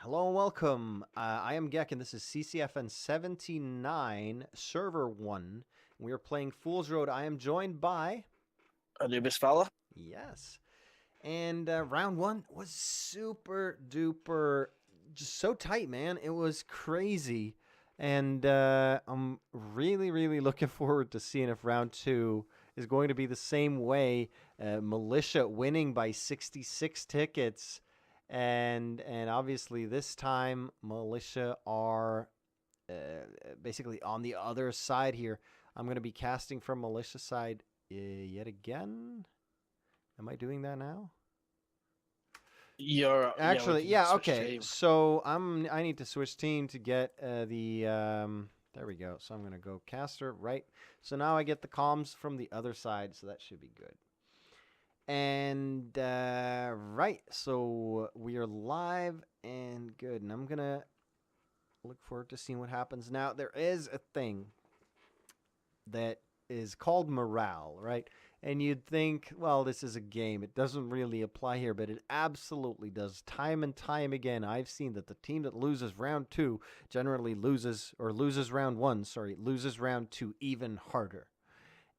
Hello and welcome. I am Gek, and this is CCFN 79, Server 1. We are playing Fool's Road. I am joined by... Anubisvalor. Yes. And round 1 was super duper, just so tight, man. It was crazy. And I'm really looking forward to seeing if round 2 is going to be the same way. Militia winning by 66 tickets. And obviously this time Militia are basically on the other side here. I'm going to be casting from Militia side yet again. Am I doing that now? Actually, yeah, okay. Team. So I need to switch team to get there we go. So I'm going to go caster, right? So now I get the comms from the other side, so that should be good. And right, so we are live and good, and I'm gonna look forward to seeing what happens. Now there is a thing that is called morale, right? And you'd think, well, this is a game, it doesn't really apply here, but it absolutely does. Time and time again, I've seen that the team that loses round 2 generally loses round 1, loses round 2 even harder.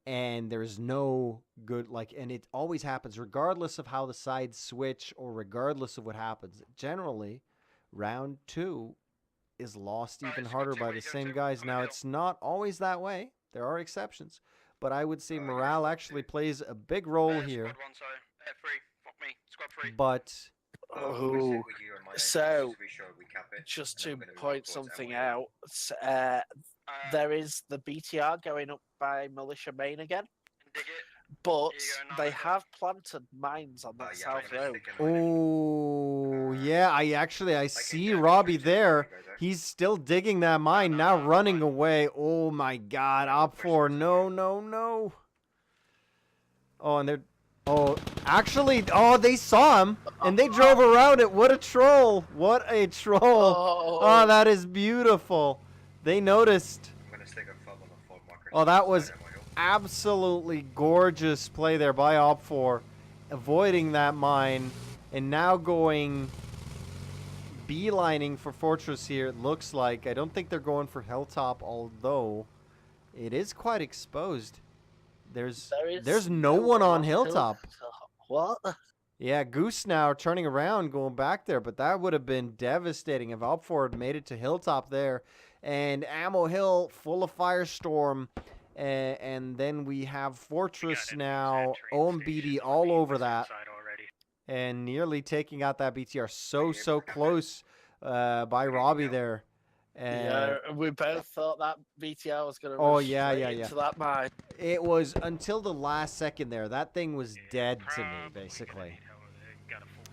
And there's no good, and it always happens regardless of how the sides switch or regardless of what happens. Generally, round 2 is lost even harder by the same guys. Now, it's not always that way. There are exceptions. But I would say morale actually plays a big role here. But... Oh, so just to point something out, there is the BTR going up by Militia Main again, but they have planted mines on that south road. Oh, yeah, I see Robbie there. He's still digging that mine, now running away. Oh my god, Op 4, no. Oh, and they're... Oh, actually, they saw him, and they drove around it. What a troll. What a troll. Oh, that is beautiful. They noticed. Oh, that was absolutely gorgeous play there by Op4, avoiding that mine, and now going beelining for Fortress here, it looks like. I don't think they're going for Hilltop, although it is quite exposed. There's no one on Hilltop. What? Yeah, Goose now turning around, going back there, but that would have been devastating if Alpford had made it to Hilltop there. And Ammo Hill full of Firestorm, and then we have Fortress now, OMBD all over that, and nearly taking out that BTR. So close by Robbie there. Yeah, we both thought that BTR was going to rush into that mine. It was until the last second there. That thing was dead to me, basically.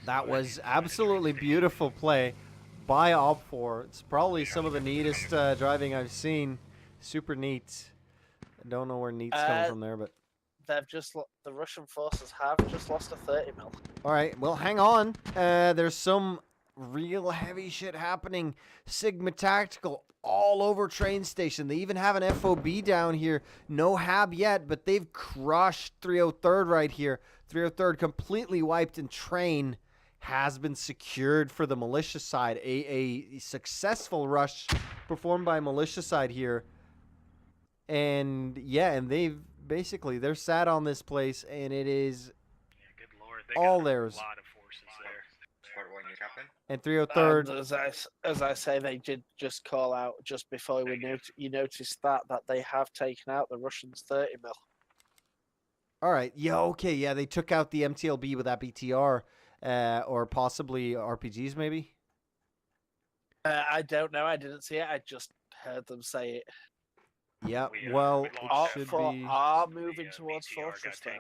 That was absolutely beautiful play by Op4. It's probably some of the neatest driving I've seen. Super neat. I don't know where neat's coming from there, but... The Russian forces have just lost a 30 mil. All right, well, hang on. There's some real heavy shit happening. Sigma Tactical all over train station. They even have an FOB down here. No hab yet, but they've crushed 303rd right here. 303rd completely wiped, and train has been secured for the militia side. A successful rush performed by militia side here. And yeah, and they're sat on this place, and it is good Lord, all theirs. A lot of forces there. And 303rd. As I say, they did just call out just before you noticed that they have taken out the Russians 30 mil. All right. Yeah, okay. Yeah, they took out the MTLB with that BTR, or possibly RPGs maybe? I don't know. I didn't see it. I just heard them say it. Yeah, well, it should be... are moving towards Fortress there.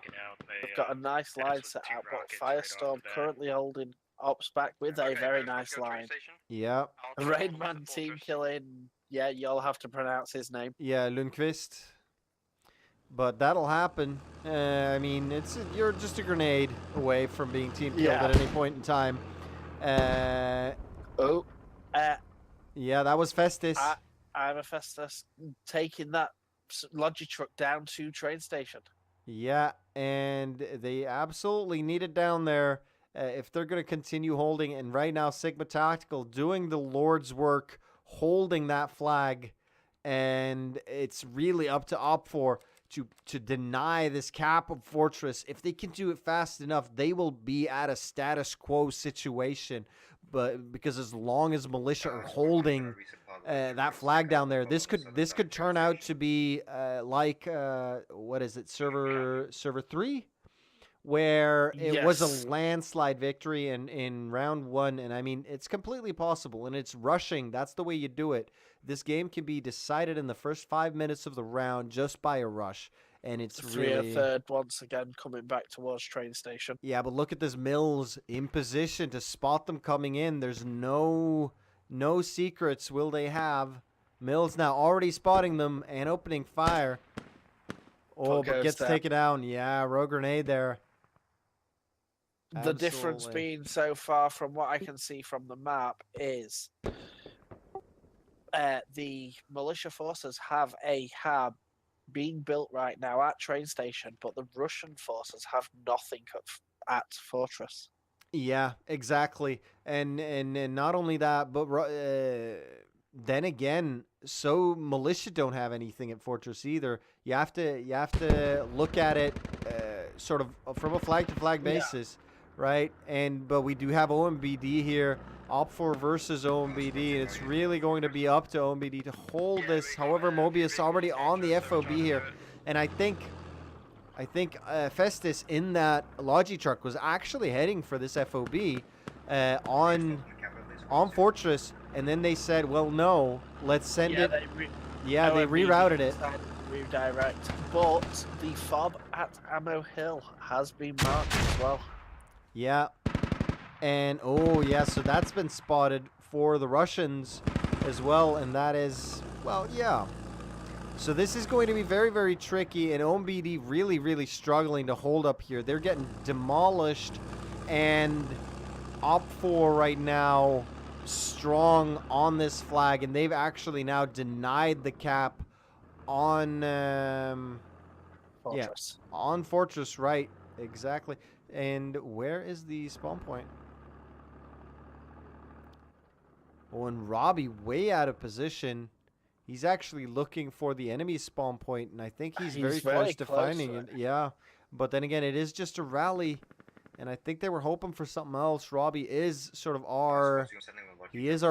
They've got a nice line set out, but Firestorm currently holding Ops back with a very nice line. Yeah. Rainman team killing, yeah, you'll have to pronounce his name. Yeah, Lundqvist. But that'll happen. I mean, you're just a grenade away from being team killed at any point in time. Yeah, that was Festus. I'm a Festus taking that Logi truck down to train station. Yeah, and they absolutely need it down there. if they're going to continue holding. And right now, Sigma Tactical doing the Lord's work, holding that flag. And it's really up to Op4 to deny this cap of Fortress. If they can do it fast enough, they will be at a status quo situation. But because as long as Militia are holding that flag down there, this could turn out to be like what is it, server 3, where it was a landslide victory in round 1. And I mean, it's completely possible, and it's rushing. That's the way you do it. This game can be decided in the first 5 minutes of the round just by a rush. And it's really... 3-3 once again coming back towards train station. Yeah, but look at this Mills in position to spot them coming in. There's no secrets will they have. Mills now already spotting them and opening fire. Oh, but gets taken down. Yeah, rogue grenade there. The difference being so far from what I can see from the map is the militia forces have a hab being built right now at train station, but the Russian forces have nothing at Fortress. Yeah, exactly. And not only that, but then again, so militia don't have anything at Fortress either. You have to look at it sort of from a flag to flag basis, right? But we do have OMBD here. Op4 versus OMBD, and it's really going to be up to OMBD to hold this. However, Mobius already on the FOB here, and I think Festus in that Logi truck was actually heading for this FOB on Fortress, and then they said, well, no, let's send it. They rerouted it. Redirect, but the FOB at Ammo Hill has been marked as well. Yeah. And, oh, yeah, so that's been spotted for the Russians as well, and that is, well, yeah. So this is going to be very, very tricky, and OMBD really, really struggling to hold up here. They're getting demolished, and Op4 right now strong on this flag, and they've actually now denied the cap on, Fortress. On Fortress, right, exactly. And where is the spawn point? Oh, and Robbie way out of position. He's actually looking for the enemy spawn point, and I think he's very close to finding it. Yeah, but then again, it is just a rally, and I think they were hoping for something else. Robbie is sort of our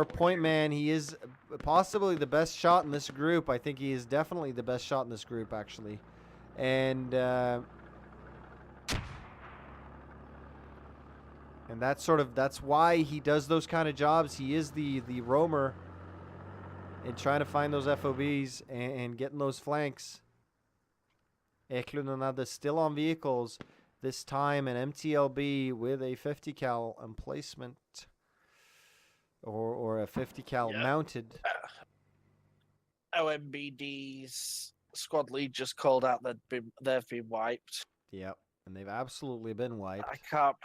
point man. He is possibly the best shot in this group. I think he is definitely the best shot in this group, actually. And that's why he does those kind of jobs. He is the roamer in trying to find those FOBs and getting those flanks. Eklunanada still on vehicles, this time an MTLB with a 50 cal emplacement or a 50 cal mounted. OMBD's squad lead just called out that they've been wiped. Yep, and they've absolutely been wiped. I can't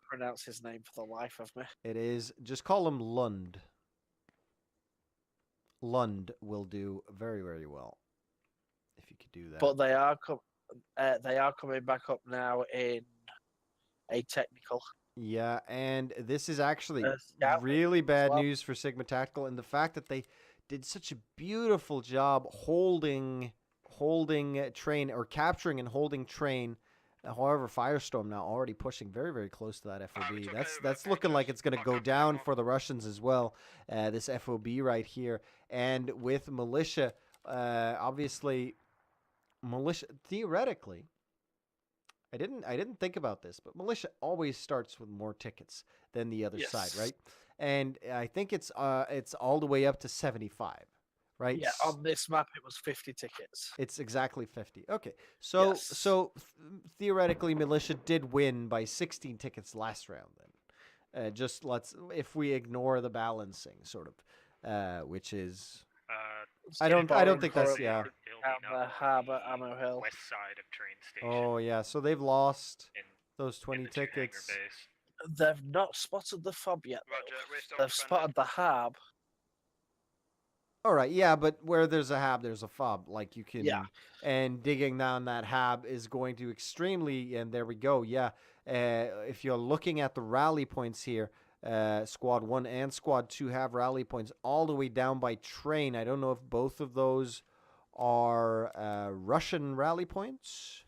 pronounce his name for the life of me. It is, just call him Lund. Lund will do very, very well if you could do that. But they are coming back up now in a technical. Yeah, and this is actually really bad news for Sigma Tactical, and the fact that they did such a beautiful job holding train, or capturing and holding train. However, Firestorm now already pushing very, very close to that FOB. That's looking like it's going to go down for the Russians as well, this FOB right here. And with Militia, obviously, Militia, theoretically, I didn't think about this, but Militia always starts with more tickets than the other side, right? And I think it's all the way up to 75. Right? Yeah, on this map it was 50 tickets. It's exactly 50. Okay, so theoretically, Militia did win by 16 tickets last round. Then, if we ignore the balancing, sort of, which is, I don't think that's down the harbour, Ammo Hill, west side of train station. Oh yeah, so they've lost those 20 tickets. They've not spotted the FOB yet. They've spotted the hab. All right, yeah, but where there's a hab, there's a fob. Like you can, Yeah. and digging down that hab is going to extremely. And there we go. Yeah, if you're looking at the rally points here, Squad 1 and Squad 2 have rally points all the way down by train. I don't know if both of those are Russian rally points.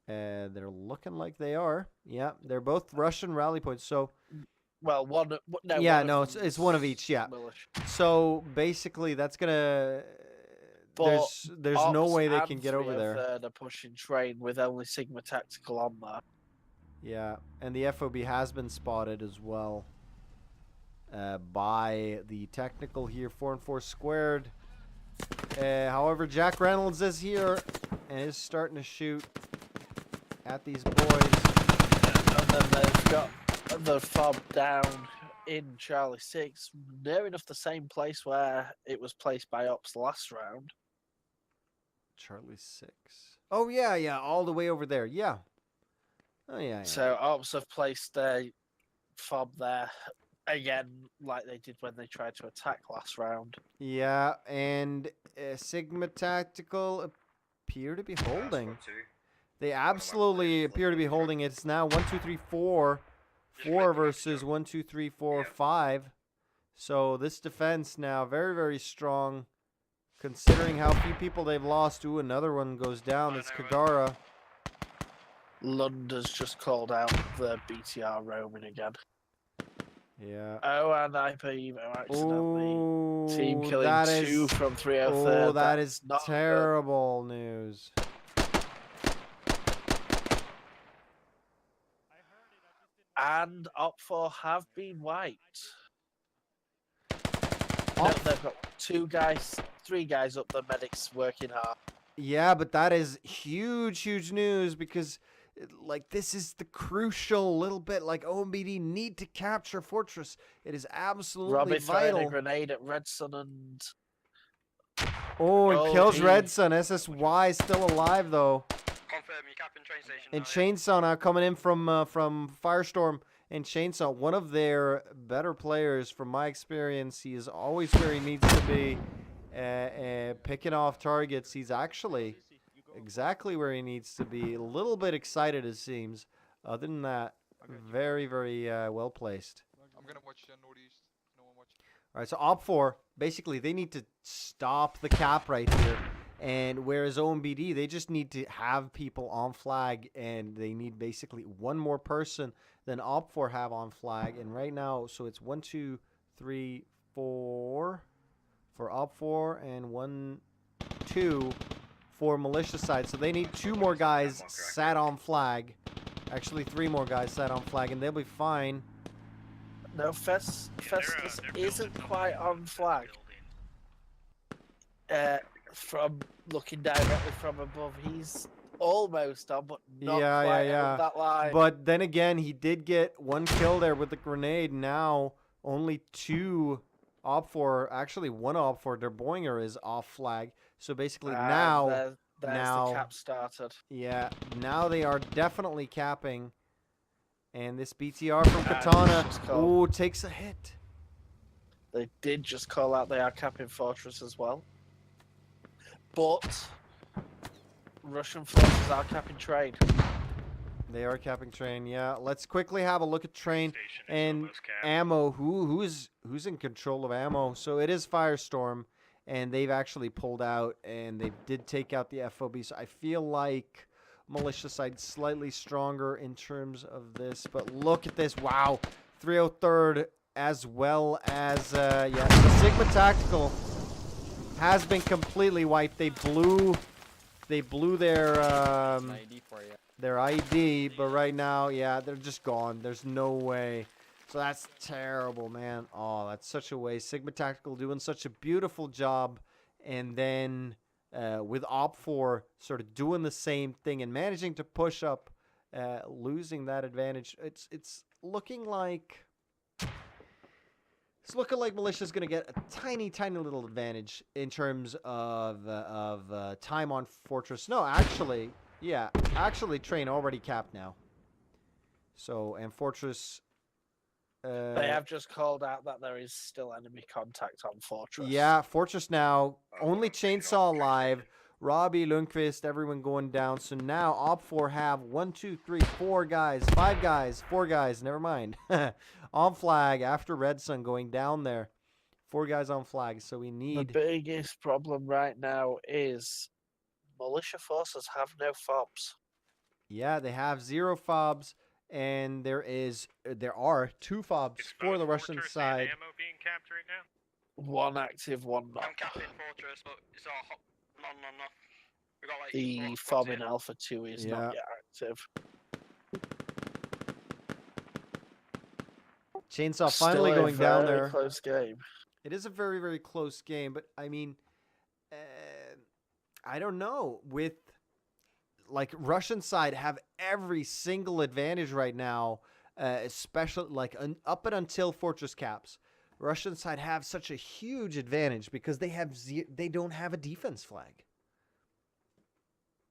They're looking like they are. Yeah, they're both Russian rally points. So. Well, one. No. Yeah, one no, of it's one of each. Yeah. militia. So basically, that's gonna. But There's no Ops way they and can get over there. 303rd are pushing train with only Sigma Tactical on there. Yeah, and the FOB has been spotted as well by the technical here, 4 and 4 squared. However, Jack Reynolds is here and is starting to shoot at these boys. And then they've got the fob down in Charlie 6, near enough the same place where it was placed by Ops last round. Charlie 6. Oh, yeah, all the way over there. Yeah. Oh, yeah. So Ops have placed their fob there again, like they did when they tried to attack last round. Yeah, and Sigma Tactical appear to be holding. They absolutely appear to be holding. It's now 1, 2, 3, 4. 4 versus 1, 2, 3, 4, 5. So this defense now very, very strong, considering how few people they've lost. Ooh, another one goes down. It's Kagara. Lund has just called out the BTR roaming again. Yeah. Oh, and Ipa accidentally. Ooh, Team killing that 2 is, from 303rd. Oh, that is not terrible news. And Op4 have been wiped. No, they've got 3 guys up, the medics working hard. Yeah, but that is huge, huge news because, like, this is the crucial little bit. Like, OMBD need to capture Fortress. It is absolutely Robbie vital. throwing a grenade at Red Sun and... Oh, it Oh, kills he- Red Sun. SSY still alive, though. Confirm you capping train station. And Chainsaw now coming in from Firestorm. And Chainsaw, one of their better players from my experience. He is always where he needs to be, picking off targets. He's actually exactly where he needs to be. A little bit excited, it seems. Other than that, very, very well placed. I'm gonna watch Northeast. No one watch. All right, so Op4, basically, they need to stop the cap right here. And whereas OMBD, they just need to have people on flag, and they need basically one more person than Op4 have on flag. And right now, so it's 1, 2, 3, 4 for Op4 and 1, 2 for militia side. So they need 2 more guys sat on flag. Actually, 3 more guys sat on flag, and they'll be fine. No, Festus they're isn't building quite on flag. From looking directly from above, he's almost on, but not quite Yeah. on that line. But then again, he did get 1 kill there with the grenade. Now only 2 Op4, actually 1 Op4, Der Boinger is off flag. So basically now, there's now- the cap started. yeah, now they are definitely capping. And this BTR from And Katana, it's just called- ooh, takes a hit. They did just call out they are capping Fortress as well. But Russian forces are capping train. They are capping train, yeah. Let's quickly have a look at train Station is and almost capped. ammo. Who's in control of ammo? So it is Firestorm, and they've actually pulled out, and they did take out the FOB. So I feel like militia side slightly stronger in terms of this. But look at this! Wow, 303rd as well as yeah, the Sigma Tactical has been completely wiped. They blew their ID, but right now, yeah, they're just gone. There's no way. So that's terrible, man. Oh, that's such a waste. Sigma Tactical doing such a beautiful job, and then with Op4 sort of doing the same thing and managing to push up, losing that advantage. It's looking like Militia's going to get a tiny little advantage in terms of time on Fortress. No, actually, yeah, train already capped now. So, and Fortress They have just called out that there is still enemy contact on Fortress. Yeah, Fortress now. Only Chainsaw alive. Robbie, Lundqvist, everyone going down. So now Op4 have 1, 2, 3, 4 guys, 5 guys, 4 guys. Never mind. On flag after Red Sun going down there. 4 guys on flag. So we need. The biggest problem right now is militia forces have no FOBs. Yeah, they have 0 fobs, and there are 2 fobs for the Russian side. Ammo being capped right now. One active, one not. I'm capping Fortress, but it's all hot. No. We got like The FOB in Alpha 2 is not yet active. Chainsaw Still finally a going down very there. Close game. It is a very, very close game, but I mean, I don't know. With like Russian side have every single advantage right now, especially like up and until Fortress caps. Russian side have such a huge advantage because they don't have a defense flag.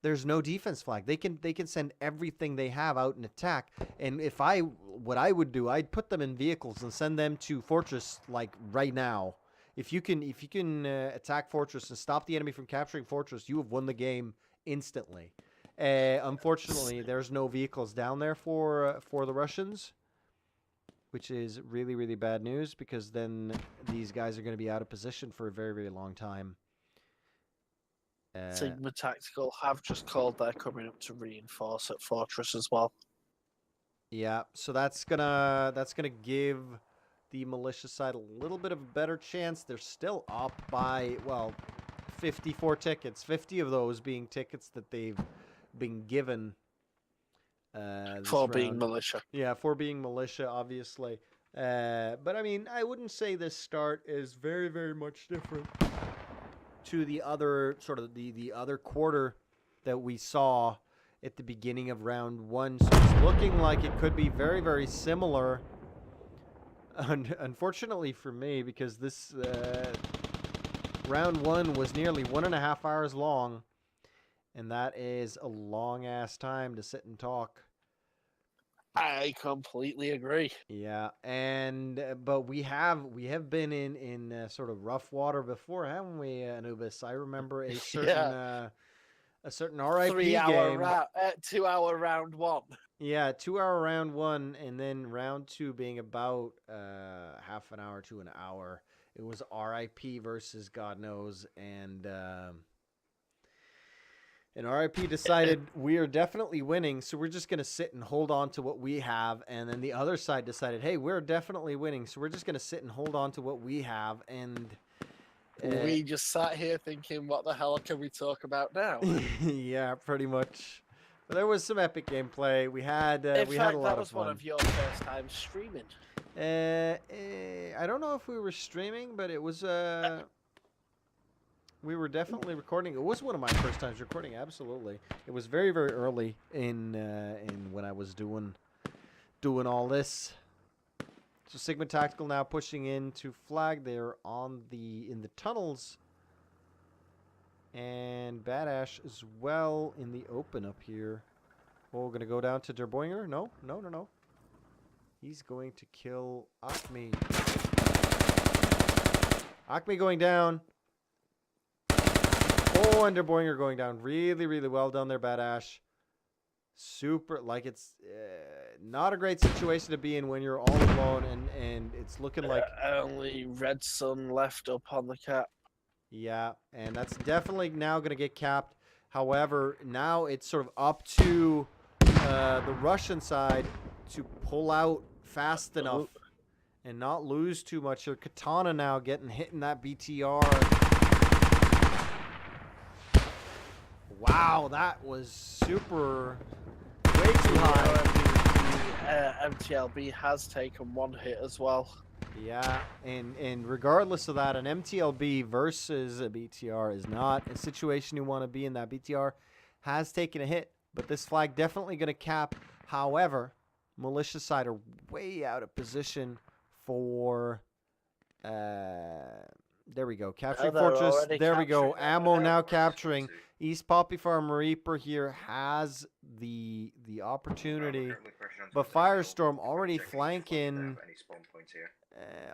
There's no defense flag. They can send everything they have out and attack. And what I would do, I'd put them in vehicles and send them to Fortress like right now. If you can attack Fortress and stop the enemy from capturing Fortress, you have won the game instantly. Unfortunately, there's no vehicles down there for the Russians, which is really, really bad news because then these guys are going to be out of position for a very, very long time. Sigma Tactical have just called they're coming up to reinforce at Fortress as well. Yeah, so that's gonna give the militia side a little bit of a better chance. They're still up by 54 tickets. 50 of those being tickets that they've been given. For being militia. Yeah, for being militia, obviously. But I mean, I wouldn't say this start is very, very much different to the other sort of the other quarter that we saw at the beginning of round 1. So it's looking like it could be very, very similar. Unfortunately for me, because this round 1 was nearly 1.5 hours long, and that is a long ass time to sit and talk. I completely agree. Yeah, and but we have been in sort of rough water before, haven't we, Anubis? I remember a certain a certain RIP 3-hour game. 2-hour round 1. Yeah, 2-hour round 1, and then round 2 being about half an hour to an hour. It was RIP versus God knows, and RIP decided we are definitely winning, so we're just going to sit and hold on to what we have. And then the other side decided, hey, we're definitely winning, so we're just going to sit and hold on to what we have. And we just sat here thinking, what the hell can we talk about now? Yeah, pretty much. But there was some epic gameplay. We had In had fact, a lot that of was fun. one of your first times streaming. I don't know if we were streaming, but it was we were definitely recording. It was one of my first times recording. Absolutely, it was very, very early in when I was doing all this. So Sigma Tactical now pushing into flag. They're in the tunnels, and Badash as well in the open up here. Oh, gonna go down to Der Boinger? No. He's going to kill Acme. Acme going down. Oh, and Der Boinger going down. Really, really well done there, Badash. Super, like it's not a great situation to be in when you're all alone, and it's looking like only Red Sun left up on the cap. Yeah, and that's definitely now going to get capped. However, now it's sort of up to the Russian side to pull out fast enough and not lose too much. Your Katana now getting hit in that BTR. Wow, that was super, way too high. MTLB has taken one hit as well. Yeah, and regardless of that, an MTLB versus a BTR is not a situation you want to be in. That BTR has taken a hit, but this flag definitely going to cap. However, militia side are way out of position for There we go. Capturing they're Fortress. already There we go. capturing Ammo it. now capturing. East Poppy Farm Reaper here has the opportunity. But Firestorm already flanking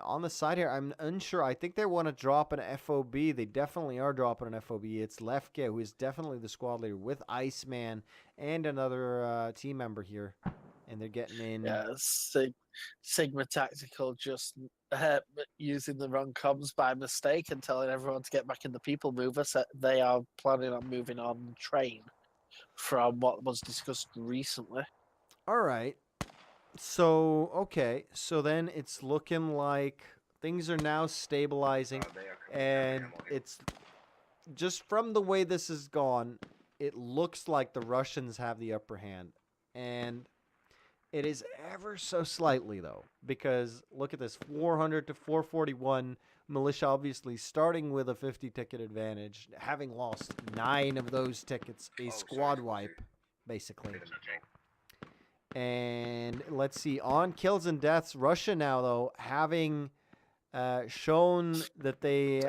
on the side here. I'm unsure. I think they want to drop an FOB. They definitely are dropping an FOB. It's Lefke, who is definitely the squad leader, with Iceman and another team member here. And they're getting in. Yeah, Sigma Tactical just using the wrong comms by mistake and telling everyone to get back in the people mover. So they are planning on moving on train from what was discussed recently. All right. So, okay. So then it's looking like things are now stabilizing. And it's just from the way this has gone, it looks like the Russians have the upper hand. And it is ever so slightly, though, because look at this, 400 to 441. Militia obviously starting with a 50-ticket advantage, having lost 9 of those tickets, a squad wipe, basically. And let's see, on kills and deaths, Russia now, though, having shown that they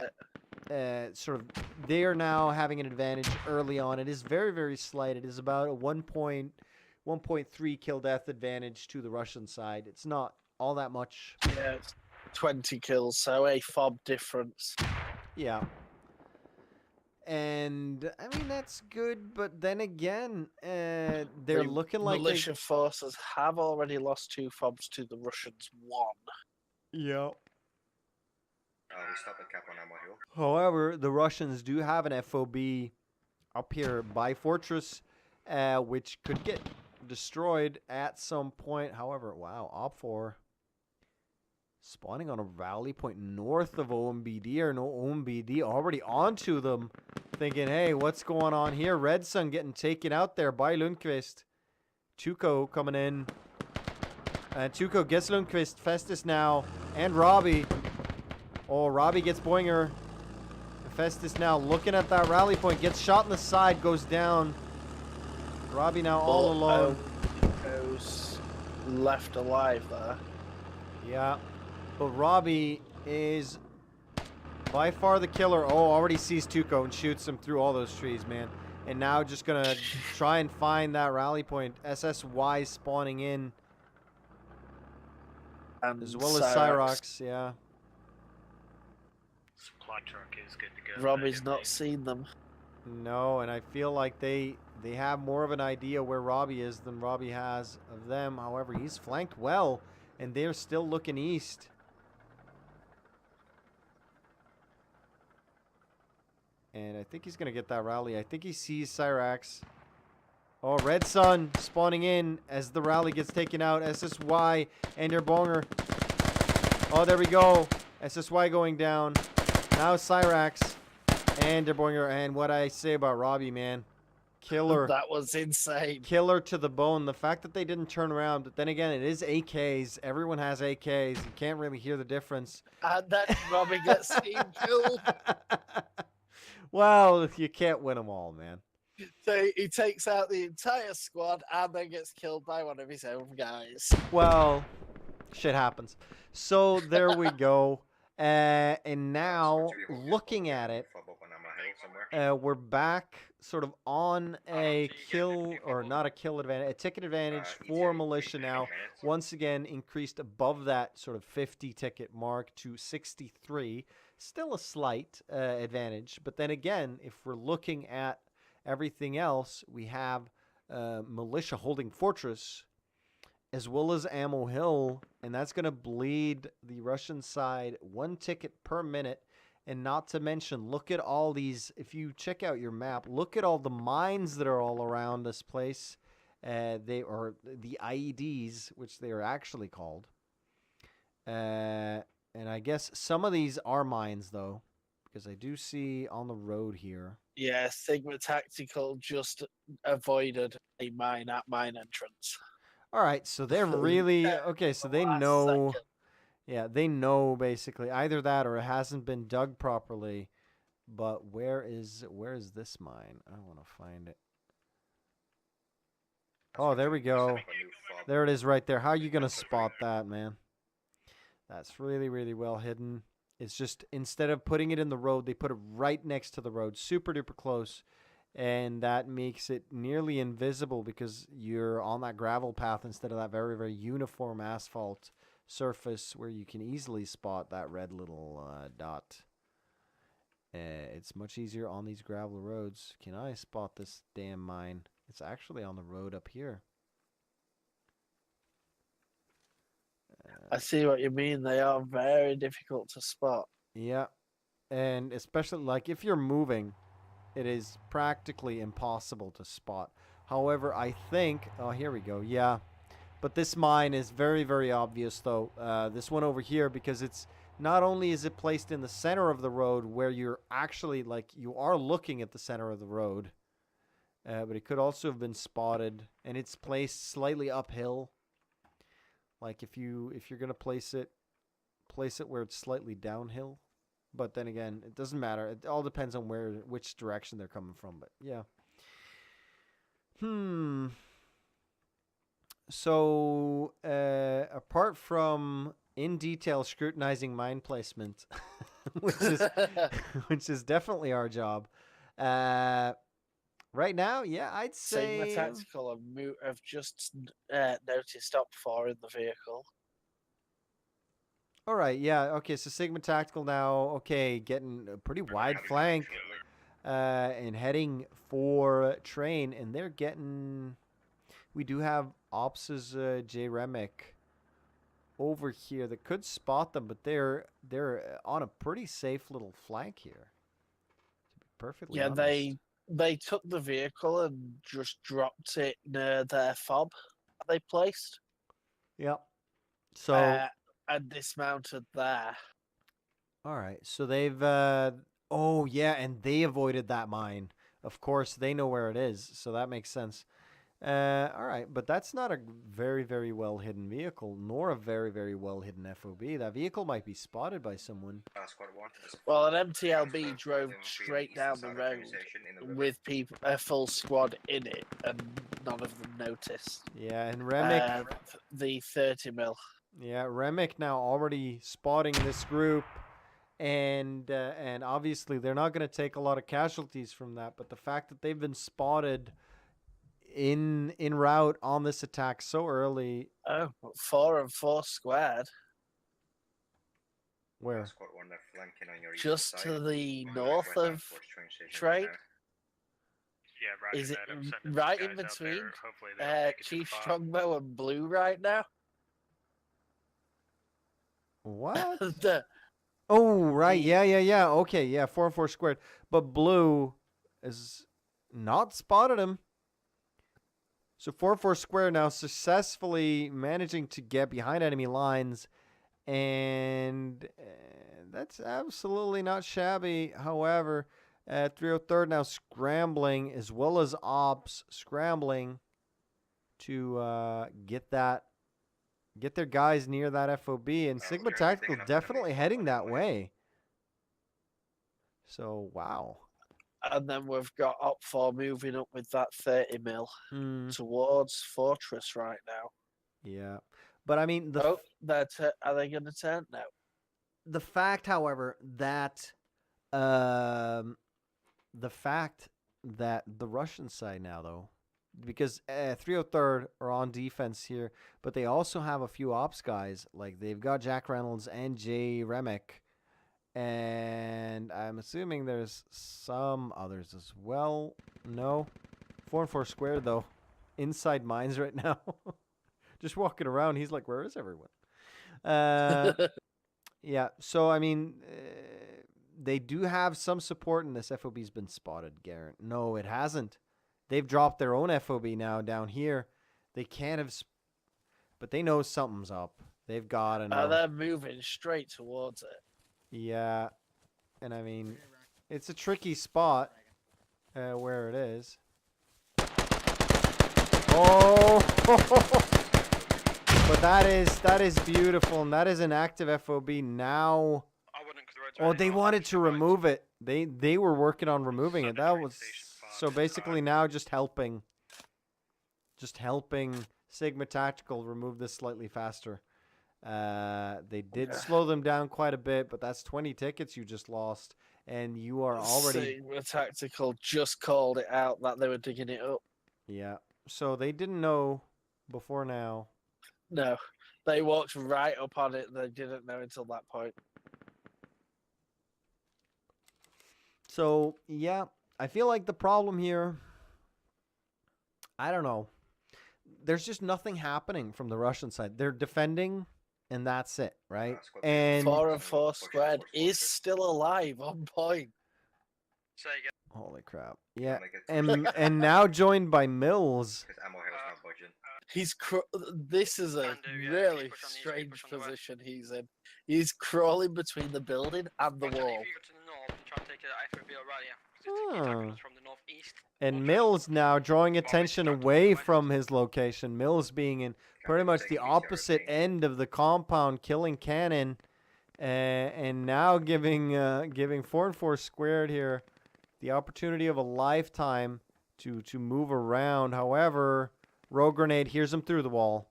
they are now having an advantage early on. It is very, very slight. It is about a 1.3 kill death advantage to the Russian side. It's not all that much. Yeah, it's 20 kills, so a fob difference. Yeah. And, I mean, that's good, but then again, they're looking like militia forces have already lost 2 fobs to the Russians 1. Yeah. We stop at Cap on Ammo Hill. However, the Russians do have an FOB up here by Fortress, which could get destroyed at some point. However, wow, Op4 spawning on a rally point north of OMBD, or no OMBD already onto them, thinking, hey, what's going on here? Red Sun getting taken out there by Lundqvist. Tuco coming in. And Tuco gets Lundqvist, Festus now, and Robbie. Oh, Robbie gets Boinger. Festus now looking at that rally point, gets shot in the side, goes down. Robbie now all alone. Goes left alive there. Yeah. But Robbie is by far the killer. Oh, already sees Tuco and shoots him through all those trees, man. And now just going to try and find that rally point. SSY spawning in. And as well as Cyrox, yeah. Supply truck is good to go. Robbie's not seen them. No, and I feel like they have more of an idea where Robbie is than Robbie has of them. However, he's flanked well, and they're still looking east. And I think he's going to get that rally. I think he sees Cyrax. Oh, Red Sun spawning in as the rally gets taken out. SSY and your Bonger. Oh, there we go. SSY going down. Now Cyrax and Der Bonger. And what I say about Robbie, man. Killer. That was insane. Killer to the bone. The fact that they didn't turn around. But then again, it is AKs. Everyone has AKs. You can't really hear the difference. And then Robbie gets team killed. Well, you can't win them all, man. So he takes out the entire squad and then gets killed by one of his own guys. Well, shit happens. So there we go. And now, looking at it, we're back sort of on a kill, or not a kill advantage, a ticket advantage for Militia now. Once again, increased above that sort of 50 ticket mark to 63. Still a slight advantage. But then again, if we're looking at everything else, we have Militia holding Fortress as well as Ammo Hill, and that's going to bleed the Russian side 1 ticket per minute. And not to mention, look at all these, if you check out your map, look at all the mines that are all around this place. They are the IEDs, which they are actually called. And I guess some of these are mines, though, because I do see on the road here. Yeah, Sigma Tactical just avoided a mine at mine entrance. All right, so they're really okay. So they know, yeah, they know basically either that or it hasn't been dug properly. But where is this mine? I want to find it. Oh, there we go. There it is, right there. How are you gonna spot that, man? That's really, really well hidden. It's just instead of putting it in the road, they put it right next to the road, super duper close. And that makes it nearly invisible because you're on that gravel path instead of that very, very uniform asphalt surface where you can easily spot that red little dot. It's much easier on these gravel roads. Can I spot this damn mine? It's actually on the road up here. I see what you mean. They are very difficult to spot. Yeah. And especially like if you're moving, it is practically impossible to spot. However, I think... Oh, here we go. Yeah. But this mine is very, very obvious, though. This one over here, because it's... Not only is it placed in the center of the road where you're actually, like, you are looking at the center of the road. But it could also have been spotted. And it's placed slightly uphill. Like, if you're going to place it where it's slightly downhill. But then again, it doesn't matter. It all depends on which direction they're coming from. But yeah. So, apart from in detail scrutinizing mine placement, which is definitely our job. Right now, yeah, I'd say Sigma Tactical have just noticed up 4 in the vehicle. All right, yeah, okay, so Sigma Tactical now, okay, getting a pretty wide flank and heading for train, and they're getting... We do have Ops' J. Remick over here that could spot them, but they're on a pretty safe little flank here, to be perfectly honest. They took the vehicle and just dropped it near their fob they placed. Yep. So... and dismounted there. All right, so they've... oh, yeah, and they avoided that mine. Of course, they know where it is, so that makes sense. All right, but that's not a very, very well-hidden vehicle, nor a very, very well-hidden FOB. That vehicle might be spotted by someone. Well, an MTLB drove straight down the road with a full squad in it, and none of them noticed. Yeah, and Remick... the 30 mil. Yeah, Remick now already spotting this group, and obviously they're not going to take a lot of casualties from that, but the fact that they've been spotted in route on this attack so early... Oh, 4 and 4 squared. Where? Just to the north of train. Yeah, is it right in between Chief Strongbow and Blue right now? What? Oh, right. Yeah. Okay, yeah, 4 and 4 squared. But Blue has not spotted him. So 4 and 4 squared now successfully managing to get behind enemy lines. And that's absolutely not shabby. However, 303rd now scrambling, as well as Ops scrambling to get their guys near that FOB, and Sigma Tactical definitely heading that way. So, wow. And then we've got Op4 moving up with that 30 mil towards Fortress right now. Yeah. But, I mean... are they going to turn now? The fact, however, that... the fact that the Russian side now, though... Because 303rd are on defense here, but they also have a few ops guys. Like, they've got Jack Reynolds and Jay Remick. And I'm assuming there's some others as well. No. 4 and 4 squared, though. Inside mines right now. Just walking around, he's like, where is everyone? Yeah, so, I mean... they do have some support, and this FOB's been spotted, Garrett. No, it hasn't. They've dropped their own FOB now down here. They can't have... But they know something's up. They've got to know. They're moving straight towards it. Yeah. And I mean, it's a tricky spot where it is. Oh! But that is beautiful. And that is an active FOB now. Oh, they wanted to remove it. They were working on removing it. That was... So basically now just helping Sigma Tactical remove this slightly faster. They did slow them down quite a bit, but that's 20 tickets you just lost, and you are already... Sigma Tactical just called it out that they were digging it up. Yeah, so they didn't know before now. No, they walked right up on it. They didn't know until that point. So, yeah, I feel like the problem here, I don't know. There's just nothing happening from the Russian side. They're defending, and that's it, right? And 4 and 4 squared is still alive on point. Say again. holy crap. Yeah, and now joined by Mills. This is a really strange position he's in. He's crawling between the building and the wall. If you go to the north, try and take it FOB Aurelia, because it's from the northeast. And Mills now drawing attention away from his location. Mills being in pretty much the opposite end of the compound, killing Cannon, and now giving 4 and 4 squared here the opportunity of a lifetime to move around. However, Rogue Grenade hears him through the wall.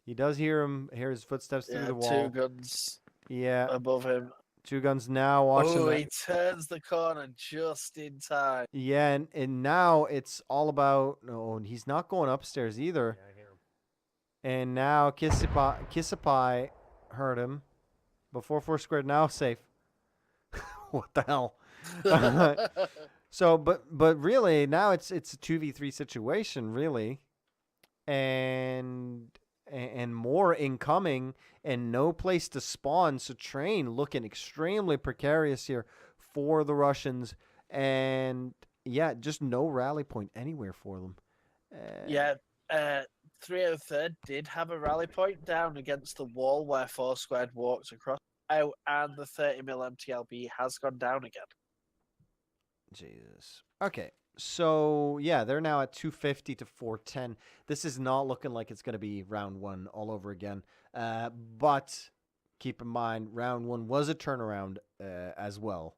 He does hear his footsteps through the wall. 2 guns. Yeah, above him. 2 guns now watching. Oh, he turns the corner just in time. Yeah, and now it's all about... No, he's not going upstairs either. Yeah, I hear him. And now Kissipai heard him. Before 4 squared, now safe. What the hell? So, but really, now it's a 2v3 situation, really. And more incoming and no place to spawn. So Train looking extremely precarious here for the Russians. And yeah, just no rally point anywhere for them. Yeah, 303rd did have a rally point down against the wall where 4 squared walked across. Oh, and the 30mm MTLB has gone down again. Jesus. Okay. So, yeah, they're now at 250 to 410. This is not looking like it's going to be round 1 all over again. But keep in mind, round 1 was a turnaround as well.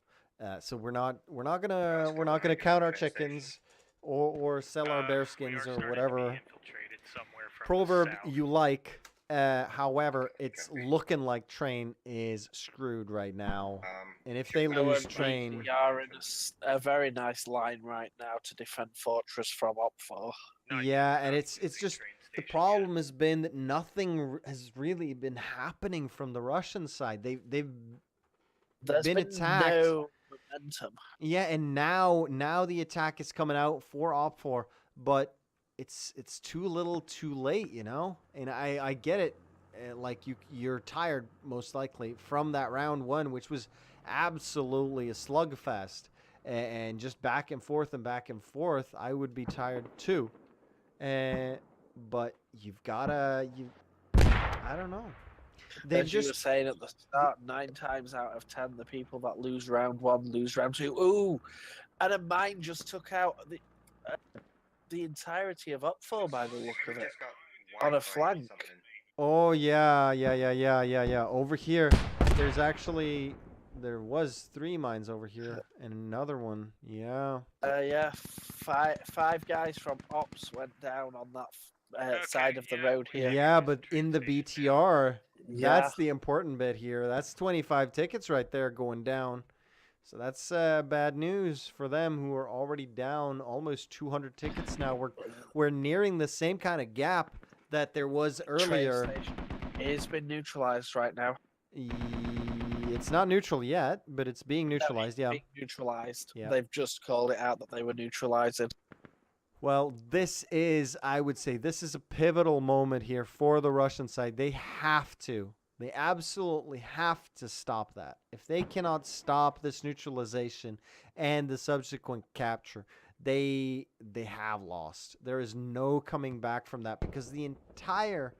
So we're not gonna count our chickens or sell our bearskins or whatever proverb you like. However, it's looking like Train is screwed right now. And if they lose Train... We are in a very nice line right now to defend Fortress from up 4. Yeah, and it's just... The problem has been that nothing has really been happening from the Russian side. They've been attacked. No momentum. Yeah, and now the attack is coming out for Op4, but it's too little too late, you know? And I get it. Like you're tired most likely from that round 1, which was absolutely a slugfest and just back and forth and back and forth. I would be tired too. But you've gotta I don't know. As you were saying at the start, 9 times out of 10, the people that lose round 1 lose round 2. Ooh, and a mine just took out the entirety of up 4 by the look of it on a flank. Oh yeah. Over here, there was 3 mines over here and another one. Yeah. Yeah, five guys from ops went down on that side of the road here. Yeah, but in the BTR, that's the important bit here. That's 25 tickets right there going down. So that's bad news for them, who are already down almost 200 tickets now. We're nearing the same kind of gap that there was earlier. It's been neutralized right now. It's not neutral yet, but it's being neutralized. Being neutralized. Yeah. They've just called it out that they were neutralizing. Well, I would say this is a pivotal moment here for the Russian side. They absolutely have to stop that. If they cannot stop this neutralization and the subsequent capture, they have lost. There is no coming back from that, because the entire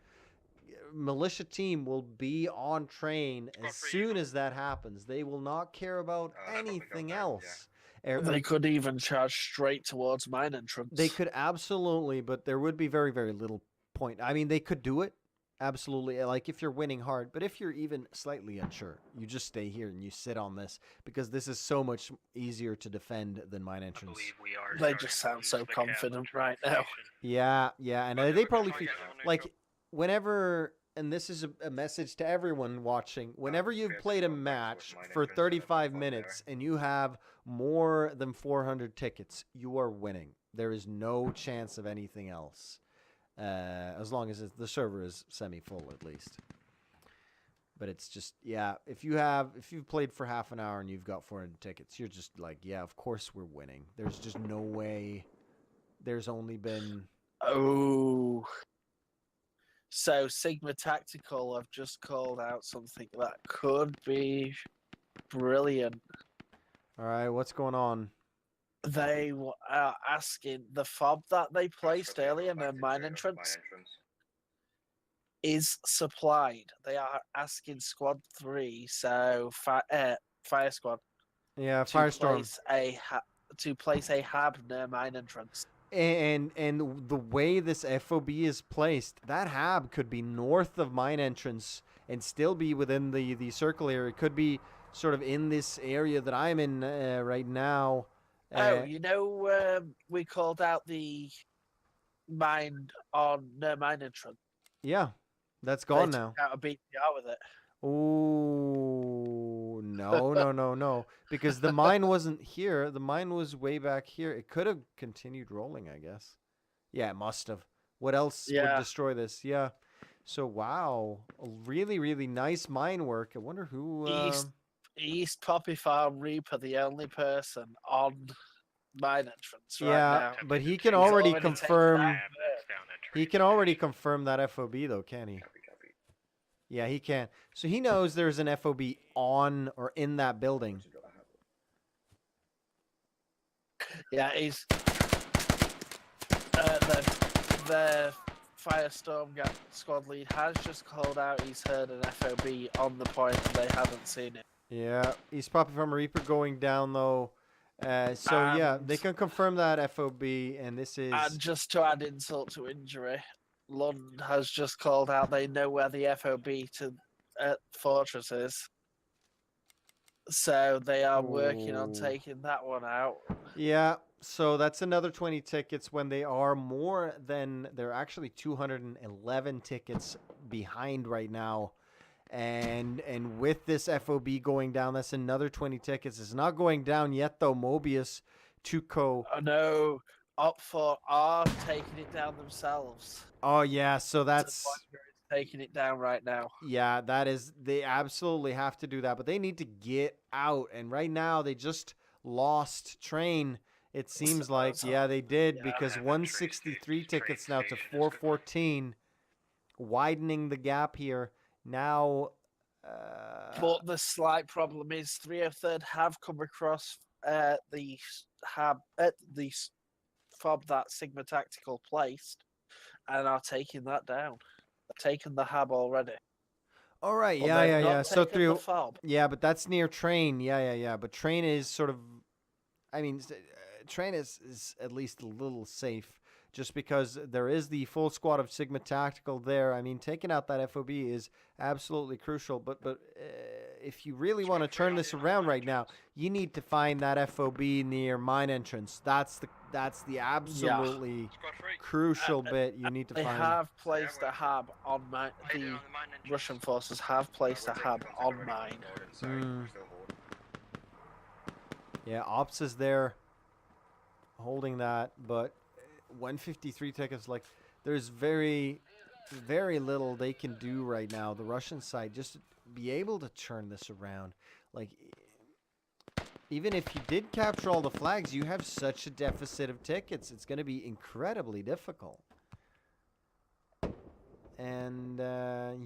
militia team will be on Train as soon as that happens. They will not care about anything else. They could even charge straight towards mine entrance. They could absolutely, but there would be very, very little point. I mean, they could do it, absolutely, like if you're winning hard. But if you're even slightly unsure, you just stay here and you sit on this, because this is so much easier to defend than mine entrance. They just sound so confident right now. Yeah, and they probably feel like whenever and this is a message to everyone watching, whenever you've played a match for 35 minutes and you have more than 400 tickets, you are winning. There is no chance of anything else, as long as the server is semi-full at least. But it's just, yeah, if you've played for half an hour and you've got 400 tickets, you're just like, yeah, of course we're winning. There's just no way. There's only been... Oh. So Sigma Tactical have just called out something that could be brilliant. All right, what's going on? They are asking the fob that they placed earlier in their mine entrance is supplied. They are asking Squad 3, so Fire Squad, Yeah, Firestorm. To place a hab near mine entrance. And the way this FOB is placed, that hab could be north of mine entrance and still be within the circle area. It could be sort of in this area that I'm in right now. We called out the mine near mine entrance. Yeah, that's gone now. Out a BTR with it. Oh, no. Because the mine wasn't here. The mine was way back here. It could have continued rolling, I guess. Yeah, it must have. What else would destroy this? Yeah. So, wow. Really, really nice mine work. I wonder who... East Poppy Farm Reaper, the only person on mine entrance right now. But he can already confirm... He can already confirm that FOB, though, can he? Yeah, he can. So he knows there's an FOB on or in that building. Yeah, he's the Firestorm squad lead has just called out he's heard an FOB on the point and they haven't seen it. Yeah, he's popping from a Reaper going down though. Yeah, they can confirm that FOB, and this is... And just to add insult to injury, Lund has just called out they know where the FOB to Fortress is. So they are working on taking that one out. Yeah, so that's another 20 tickets when they are more than... They're actually 211 tickets behind right now. And with this FOB going down, that's another 20 tickets. It's not going down yet, though. Mobius, Tuco. Oh, no. Op4 are taking it down themselves. Oh, yeah. So that's... taking it down right now. Yeah, that is... They absolutely have to do that. But they need to get out. And right now, they just lost Train. It seems like. Yeah, they did. Because 163 tickets now to 414. Widening the gap here. Now, but the slight problem is 303rd have come across the fob that Sigma Tactical placed and are taking that down. They've taken the hab already. All right, But yeah. So through, fob. yeah, but that's near Train. Yeah. But Train is sort of, I mean, Train is at least a little safe. Just because there is the full squad of Sigma Tactical there. I mean, taking out that FOB is absolutely crucial. But if you really want to turn this around right now, you need to find that FOB near mine entrance. That's the absolutely crucial bit you need to find. They have placed a hab on mine. The Russian forces have placed a hab on mine. Yeah, Ops is there holding that, but 153 tickets, like, there's very, very little they can do right now. The Russian side, just to be able to turn this around. Like, even if you did capture all the flags, you have such a deficit of tickets. It's going to be incredibly difficult. And,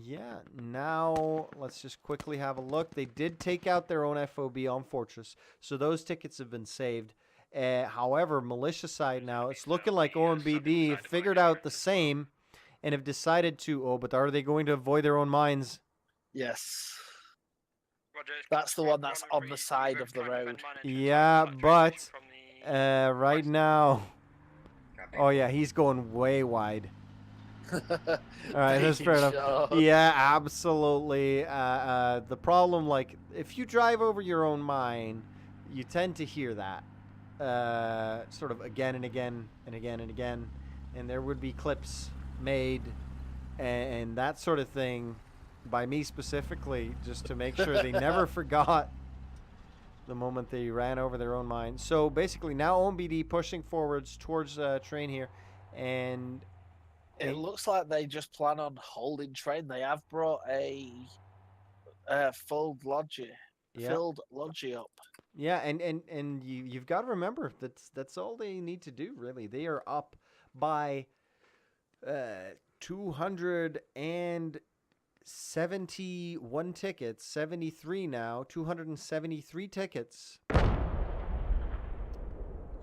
yeah, now let's just quickly have a look. They did take out their own FOB on Fortress, so those tickets have been saved. However, militia side now, it's looking like OMBD figured out the same and have decided to... but are they going to avoid their own mines? Yes. That's the one that's on the side of the road. Yeah, but right now... Oh, yeah, he's going way wide. All right, that's fair enough. Yeah, absolutely. The problem, like, if you drive over your own mine, you tend to hear that. Sort of again and again and again and again, and there would be clips made and that sort of thing by me specifically, just to make sure they never forgot the moment they ran over their own mine. So basically now OMBD pushing forwards towards train here, and it looks like they just plan on holding train. They have brought a filled lodgy up. Yeah, and you've got to remember that's all they need to do, really. They are up by 271 tickets, 73 now, 273 tickets.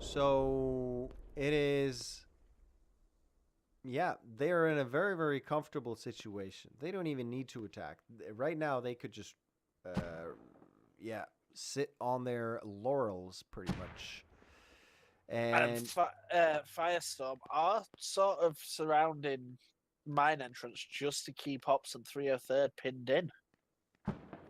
So it is, yeah, they're in a very, very comfortable situation. They don't even need to attack. Right now, they could just, sit on their laurels pretty much. And Firestorm are sort of surrounding mine entrance just to keep Ops and 303rd pinned in.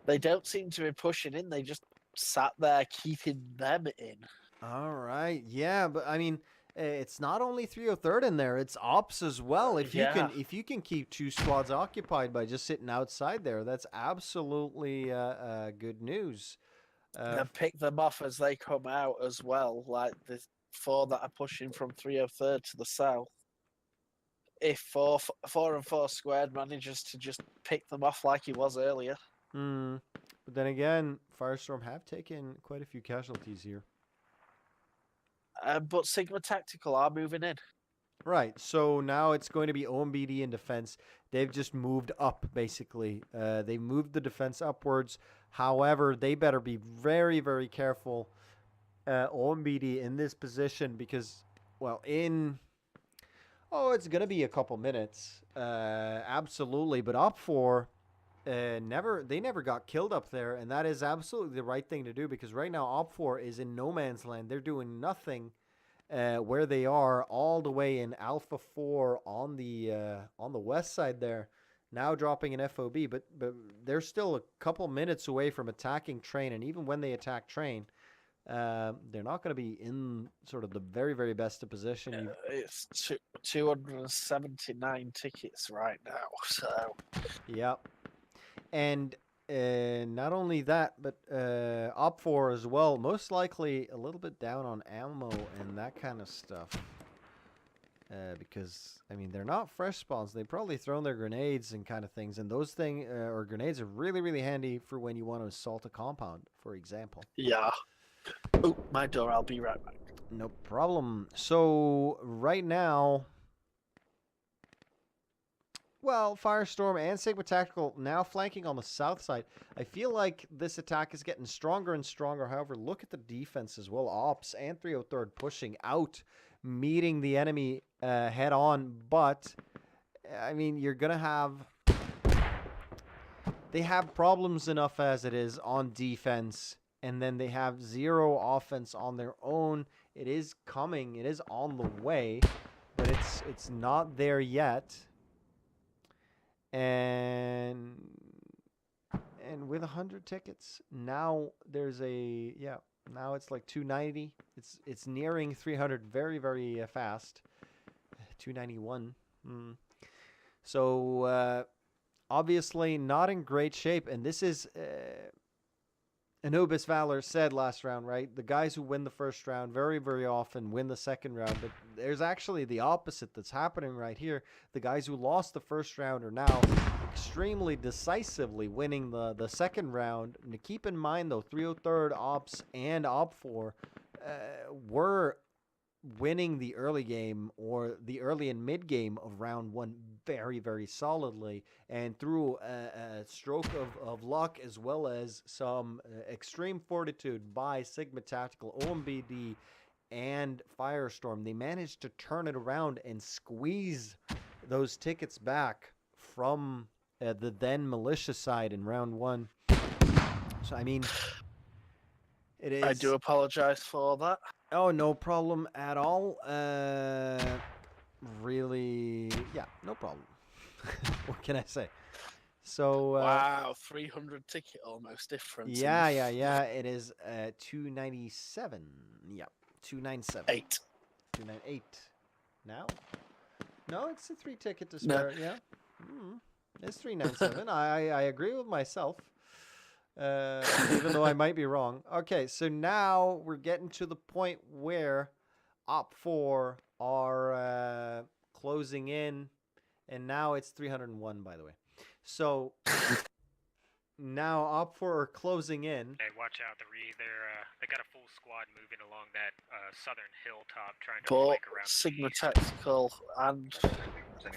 They don't seem to be pushing in. They just sat there keeping them in. All right. Yeah, but I mean, it's not only 303rd in there, it's Ops as well. If you can keep two squads occupied by just sitting outside there, that's absolutely good news. And pick them off as they come out as well, like the 4 that are pushing from 303rd to the south. If 4 and 4 squared manages to just pick them off like he was earlier. But then again, Firestorm have taken quite a few casualties here. But Sigma Tactical are moving in. Right, so now it's going to be OMBD in defense. They've just moved up, basically. They moved the defense upwards. However, they better be very, very careful, OMBD, in this position because, well, it's going to be a couple minutes. Absolutely, but OP4, they never got killed up there, and that is absolutely the right thing to do because right now OP4 is in no man's land. They're doing nothing. Where they are all the way in Alpha 4 on the west side there, now dropping an FOB, but they're still a couple minutes away from attacking train, and even when they attack train, they're not going to be in sort of the very, very best of position. It's 279 tickets right now, so... Yep. And not only that, but OP4 as well, most likely a little bit down on ammo and that kind of stuff. Because, I mean, they're not fresh spawns. They've probably thrown their grenades and kind of things. And those or grenades are really, really handy for when you want to assault a compound, for example. Yeah. Oh, my door. I'll be right back. No problem. So, right now... Well, Firestorm and Sigma Tactical now flanking on the south side. I feel like this attack is getting stronger and stronger. However, look at the defense as well. Ops and 303rd pushing out, meeting the enemy head on. But, I mean, you're going to have... They have problems enough as it is on defense. And then they have 0 offense on their own. It is coming. It is on the way. But it's not there yet. And with 100 tickets, now there's now it's like 290. It's nearing 300 very, very fast. 291. So obviously not in great shape, and this is Anubisvalor said last round, right? The guys who win the first round very, very often win the second round. But there's actually the opposite that's happening right here. The guys who lost the first round are now extremely decisively winning the second round. And to keep in mind, though, 303rd, Ops, and Op4 were winning the early game or the early and mid game of round 1 very, very solidly, and through a stroke of luck as well as some extreme fortitude by Sigma Tactical, OMBD, and Firestorm, they managed to turn it around and squeeze those tickets back from the then militia side in round 1. So, I mean, it is... I do apologize for that. Oh, no problem at all. Really, yeah, no problem. What can I say? So wow, 300 ticket almost difference. Yeah. It is 297. Yeah, 297. 8. 298. Now? No, it's a 3 ticket to spare. No. Yeah. It's 397. I agree with myself. Even though I might be wrong. Okay, so now we're getting to the point where Op4 are closing in, and now it's 301, by the way. So now Op4 are closing in. Hey, watch out! They got a full squad moving along that southern hilltop, trying to But flank around. Sigma Tactical and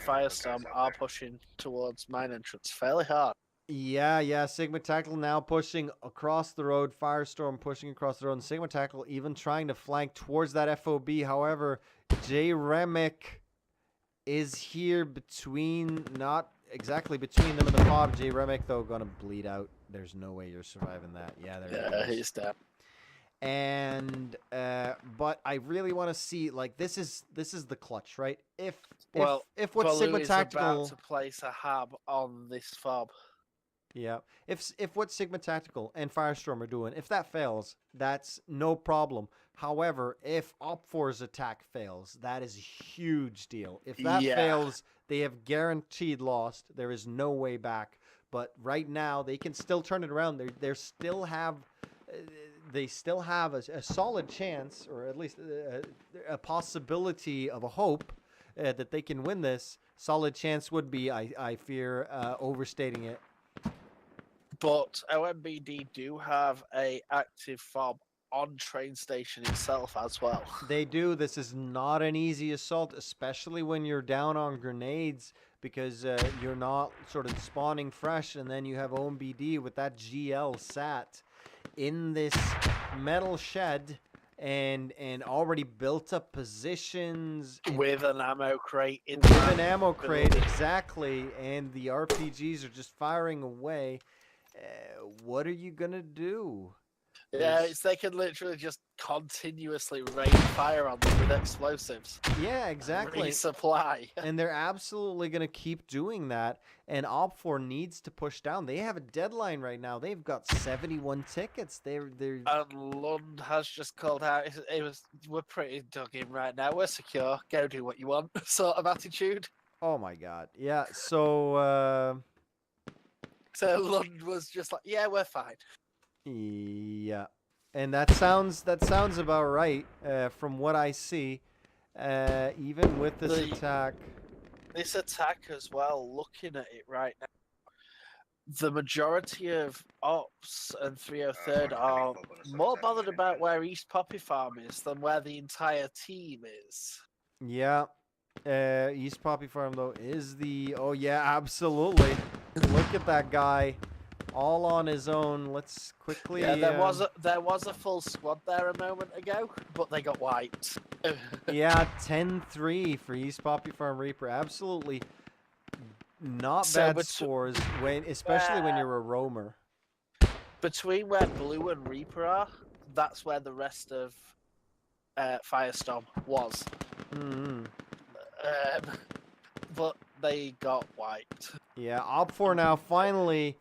Firestorm are pushing towards mine entrance fairly hard. Yeah. Sigma Tactical now pushing across the road. Firestorm pushing across the road. And Sigma Tactical even trying to flank towards that FOB. However, J. Remick is here between, not exactly between them and the fob. J. Remick, though, going to bleed out. There's no way you're surviving that. Yeah, he's dead. And but I really want to see, like, this is the clutch, right? If what Baloo Sigma is Tactical about to place a hab on this fob. Yeah. If what Sigma Tactical and Firestorm are doing, if that fails, that's no problem. However, if Op4's attack fails, that is a huge deal. If that fails, they have guaranteed lost. There is no way back. But right now, they can still turn it around. They still have a solid chance, or at least a possibility of a hope that they can win this. Solid chance would be, I fear, overstating it. But OMBD do have a active fob on train station itself as well. They do. This is not an easy assault, especially when you're down on grenades, because you're not sort of spawning fresh, and then you have OMBD with that GL sat in this metal shed and already built up positions with an ammo crate exactly, and the RPGs are just firing away. What are you gonna do? Yeah, they can literally just continuously rain fire on them with explosives. Yeah, exactly. Resupply. And they're absolutely going to keep doing that. And Op4 needs to push down. They have a deadline right now. They've got 71 tickets. They're. And Lund has just called out. We're pretty dug in right now. We're secure. Go do what you want. Sort of attitude. Oh my God. Yeah. So. So Lund was just like, yeah, we're fine. Yeah, and that sounds about right from what I see. Even with this attack. This attack as well, looking at it right now, the majority of Ops and 303rd are more bothered about where East Poppy Farm is than where the entire team is. Yeah. East Poppy Farm, though, is the... Oh, yeah, absolutely. Look at that guy. All on his own. Let's quickly... Yeah, there was a full squad there a moment ago, but they got wiped. Yeah, 10-3 for East Poppy Farm Reaper. Absolutely not bad scores, especially when you're a roamer. Between where Blue and Reaper are, that's where the rest of Firestorm was. Mm-hmm. But they got wiped. Yeah, Op4 now finally...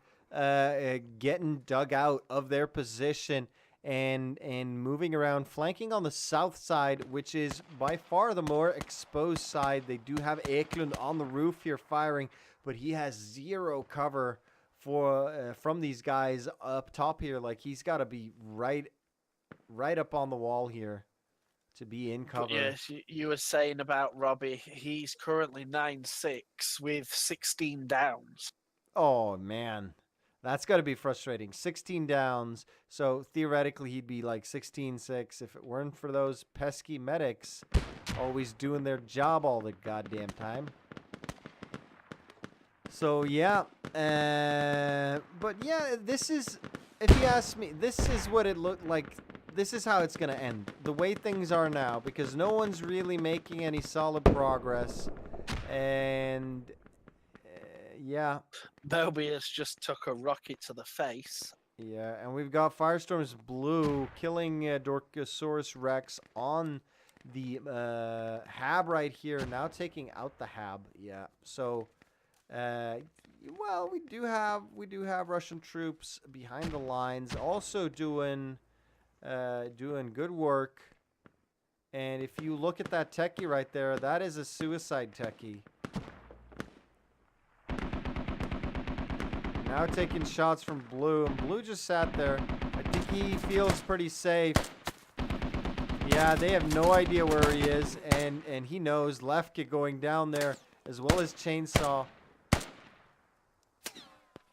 getting dug out of their position and moving around, flanking on the south side, which is by far the more exposed side. They do have Eklund on the roof here firing, but he has zero cover for from these guys up top here. Like, he's got to be right up on the wall here to be in cover. But yes, you were saying about Robbie. He's currently 9-6 with 16 downs. Oh, man. That's got to be frustrating. 16 downs, so theoretically he'd be like 16-6 if it weren't for those pesky medics always doing their job all the goddamn time. So, yeah. But, yeah, this is, if you ask me, this is what it looked like. This is how it's going to end. The way things are now, because no one's really making any solid progress. And... yeah. Mobius just took a rocket to the face. Yeah, and we've got Firestorm's Blue killing Dorkosaurus Rex on the Hab right here. Now taking out the Hab. Yeah. So, well, we do have Russian troops behind the lines, also doing good work. And if you look at that techie right there, that is a suicide techie. Now taking shots from Blue, and Blue just sat there. I think he feels pretty safe. Yeah, they have no idea where he is, and he knows Lefka going down there as well as Chainsaw.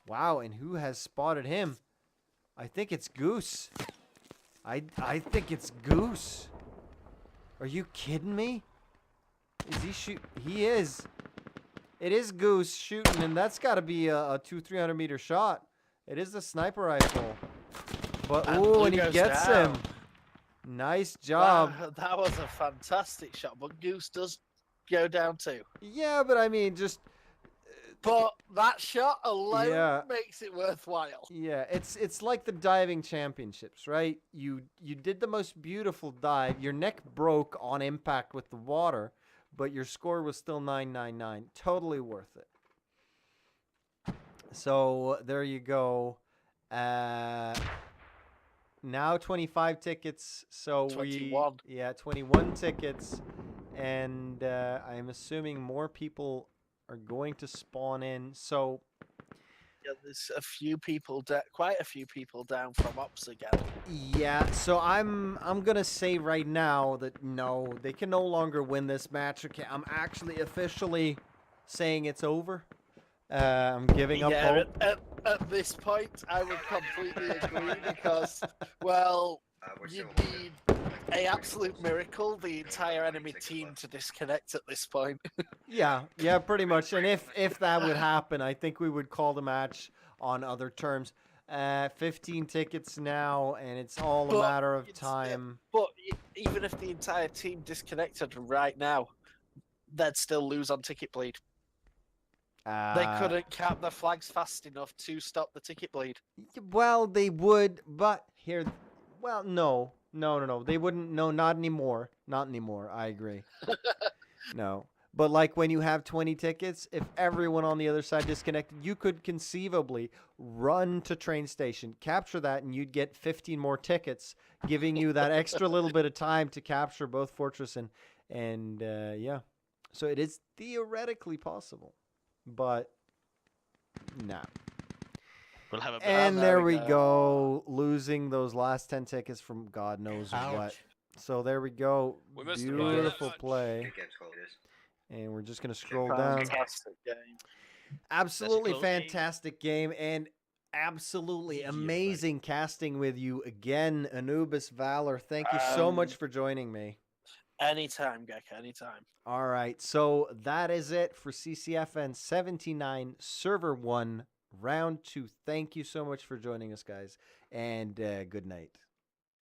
Wow, and who has spotted him? I think it's Goose. I think it's Goose. Are you kidding me? Is he shoot? He is. It is Goose shooting, and that's got to be a 200-300 meter shot. It is the sniper rifle. But ooh, and he gets him. Nice job. That was a fantastic shot, but Goose does go down too. Yeah, but I mean, just. But that shot alone makes it worthwhile. Yeah, it's like the diving championships, right? You did the most beautiful dive. Your neck broke on impact with the water, but your score was still 999. Totally worth it. So there you go. Now 25 tickets. So 21. 21 tickets, and I'm assuming more people are going to spawn in. So yeah, there's a few people, quite a few people down from ops again. Yeah, so I'm gonna say right now that no, they can no longer win this match. Okay, I'm actually officially saying it's over. I'm giving up hope. At this point, I would completely agree because, well, you need an absolute miracle, the entire enemy team to disconnect at this point. Yeah, pretty much. And if that would happen, I think we would call the match on other terms. 15 tickets now, and it's all a matter of time. But even if the entire team disconnected right now, they'd still lose on ticket bleed. They couldn't cap the flags fast enough to stop the ticket bleed. Well, they would, but here... Well, no. They wouldn't. No, not anymore. Not anymore. I agree. No. But like when you have 20 tickets, if everyone on the other side disconnected, you could conceivably run to train station, capture that, and you'd get 15 more tickets, giving you that extra little bit of time to capture both Fortress and yeah. So it is theoretically possible, but no. We'll have a and there we go, losing those last 10 tickets from God knows what. So there we go. Beautiful play. And we're just going to scroll down. Fantastic game. Absolutely fantastic game, and absolutely amazing casting with you again, Anubisvalor. Thank you so much for joining me. Anytime, Gecko, anytime. All right, so that is it for CCFN 79 Server 1 Round 2. Thank you so much for joining us, guys, and good night.